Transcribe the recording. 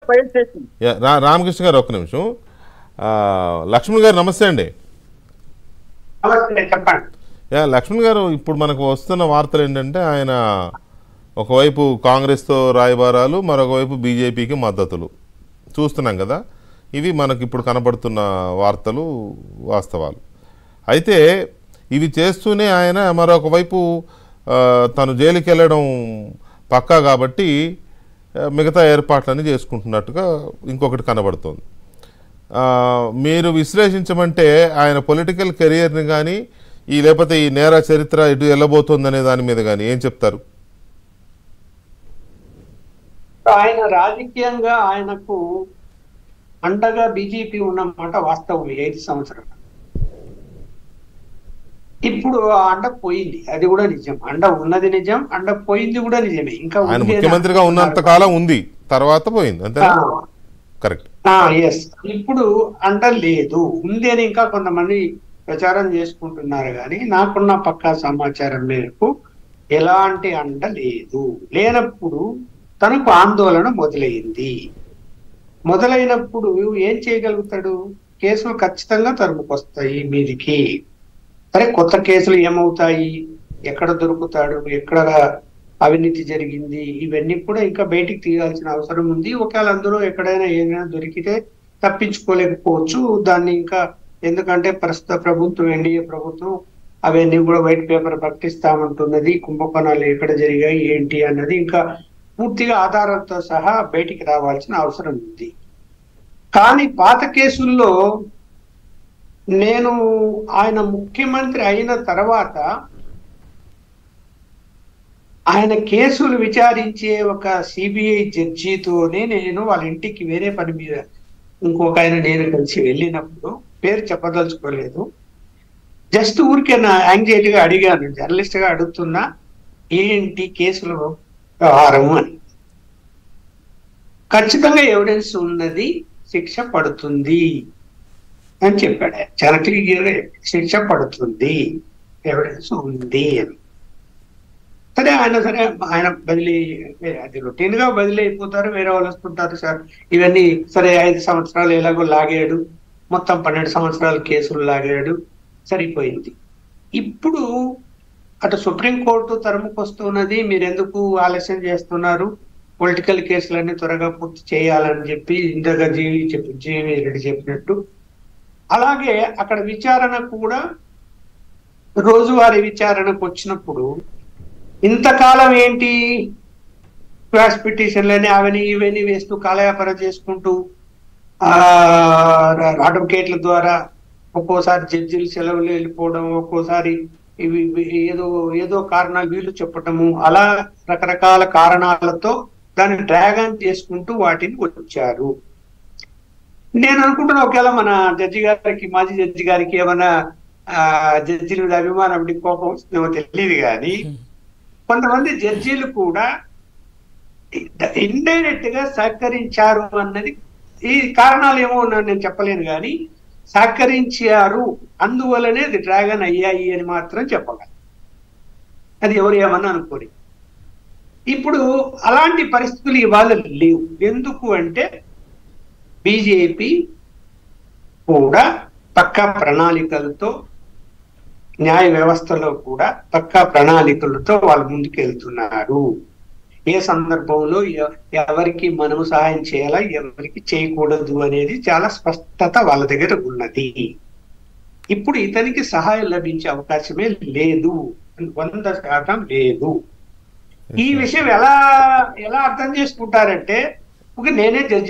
File చేసింది. రామకృష్ణ గారు ఒక్క నిమిషం. లక్ష్మణ్ గారు నమస్తే అండి. చెప్పండి. లక్ష్మణ్ గారు, ఇప్పుడు మనకు వస్తున్న వార్తలు ఏంటంటే ఆయన ఒకవైపు కాంగ్రెస్తో రాయబారాలు, మరొకవైపు బీజేపీకి మద్దతులు చూస్తున్నాం కదా. ఇవి మనకి ఇప్పుడు కనబడుతున్న వార్తలు, వాస్తవాలు. అయితే ఇవి చేస్తూనే ఆయన మరొకవైపు తను జైలుకి వెళ్ళడం పక్కా కాబట్టి మిగతా ఏర్పాట్లన్నీ చేసుకుంటున్నట్టుగా ఇంకొకటి కనబడుతుంది. మీరు విశ్లేషించమంటే ఆయన పొలిటికల్ కెరియర్ని కానీ లేకపోతే ఈ నేర చరిత్ర ఎటు వెళ్ళబోతుందనే దాని మీద కానీ ఏం చెప్తారు? ఆయన రాజకీయంగా ఆయనకు అండగా బీజేపీ ఉన్నమాట వాస్తవం. 5 సంవత్సరాలు ఇప్పుడు ఆ అండ పోయింది, అది కూడా నిజం. అండ ఉన్నది నిజం, అండ పోయింది కూడా నిజమే. ఇంకా ఆయన ముఖ్యమంత్రిగా ఉన్నంత కాలం ఉంది, తర్వాత పోయింది అంతే. కరెక్ట్. ఎస్. ఇప్పుడు అండ లేదు, ఉంది అని ఇంకా కొంతమంది ప్రచారం చేసుకుంటున్నారు. కానీ నాకున్న పక్కా సమాచారం మేరకు ఎలాంటి అండ లేదు. లేనప్పుడు తనకు ఆందోళన మొదలైంది. మొదలైనప్పుడు ఏం చేయగలుగుతాడు? కేసులు ఖచ్చితంగా తరుముకొస్తాయి మీదికి. సరే, కొత్త కేసులు ఏమవుతాయి, ఎక్కడ దొరుకుతాడు, ఎక్కడ అవినీతి జరిగింది, ఇవన్నీ కూడా ఇంకా బయటికి తీయాల్సిన అవసరం ఉంది. ఒకవేళ అందులో ఎక్కడైనా ఏదైనా దొరికితే తప్పించుకోలేకపోవచ్చు దాన్ని ఇంకా. ఎందుకంటే ప్రస్తుత ప్రభుత్వం, ఎన్డీఏ ప్రభుత్వం అవన్నీ కూడా వైట్ పేపర్ ప్రకటిస్తామంటున్నది. కుంభకోణాలు ఎక్కడ జరిగాయి ఏంటి అన్నది ఇంకా పూర్తిగా ఆధారాలతో సహా బయటికి రావాల్సిన అవసరం ఉంది. కానీ పాత కేసుల్లో నేను ఆయన ముఖ్యమంత్రి అయిన తర్వాత ఆయన కేసులు విచారించే ఒక సిబిఐ జడ్జితోనే నేను వాళ్ళ ఇంటికి వేరే పని మీద ఇంకొక ఆయన నేను కలిసి వెళ్ళినప్పుడు, పేరు చెప్పదలుచుకోలేదు, జస్ట్ ఊరికే నా యాంగ్జైటీగా అడిగాను, జర్నలిస్ట్ గా అడుగుతున్నా, ఏంటి కేసుల వ్యవహారం అని. ఖచ్చితంగా ఎవిడెన్స్ ఉన్నది, శిక్ష పడుతుంది అని చెప్పాడు. చాలా క్లియర్గా శిక్ష పడుతుంది, ఎవిడెన్స్ ఉంది అని. సరే ఆయన బదిలీ, అది రొటీన్ గా బదిలీ అయిపోతారు, వేరే వాళ్ళు వస్తుంటారు సార్. ఇవన్నీ సరే. 5 సంవత్సరాలు ఎలాగో లాగాడు, మొత్తం 12 సంవత్సరాల కేసులు లాగాడు, సరిపోయింది. ఇప్పుడు అటు సుప్రీంకోర్టు తరుముకొస్తున్నది, మీరు ఎందుకు ఆలస్యం చేస్తున్నారు, పొలిటికల్ కేసులన్నీ త్వరగా పూర్తి చేయాలని చెప్పి ఇంతగా జీవి రెడ్డి చెప్పినట్టు. అలాగే అక్కడ విచారణ కూడా రోజువారీ విచారణకు వచ్చినప్పుడు ఇంతకాలం ఏంటి, క్వాష్ పిటిషన్లని అవని ఇవన్నీ వేస్తూ కాలయాపన చేసుకుంటూ అడ్వకేట్ల ద్వారా ఒక్కోసారి జడ్జిలు సెలవులు వెళ్ళిపోవడం, ఒక్కోసారి ఇవి ఏదో కారణాలు వీళ్ళు చెప్పటము, అలా రకరకాల కారణాలతో దాన్ని డ్రాగ్ ఆన్ చేసుకుంటూ వాటిని వచ్చారు. నేను అనుకుంటున్నా ఒకవేళ మన జడ్జి గారికి, మాజీ జడ్జి గారికి ఏమైనా జడ్జిల మీద అభిమానం, కోపం వస్తుందేమో తెలియదు. కానీ కొంతమంది జడ్జీలు కూడా ఇండైరెక్ట్ గా సహకరించారు అన్నది, ఈ కారణాలు ఏమో నేను చెప్పలేను, కానీ సహకరించారు, అందువల్లనే అది డ్రాగన్ అయ్యాయి అని మాత్రం చెప్పగలను. అది ఎవరు ఏమన్నా అనుకోని. ఇప్పుడు అలాంటి పరిస్థితులు ఇవాళ లేవు. ఎందుకు అంటే బీజేపీ కూడా పక్కా ప్రణాళికలతో, న్యాయ వ్యవస్థలో కూడా పక్కా ప్రణాళికలతో వాళ్ళు ముందుకెళ్తున్నారు. ఏ సందర్భంలో ఎవరికి మనము సహాయం చేయాలా, ఎవరికి చేయకూడదు అనేది చాలా స్పష్టత వాళ్ళ దగ్గర ఉన్నది. ఇప్పుడు ఇతనికి సహాయం లభించే అవకాశమే లేదు, 100% లేదు. ఈ విషయం ఎలా అర్థం చేసుకుంటారంటే, నేనే జడ్జి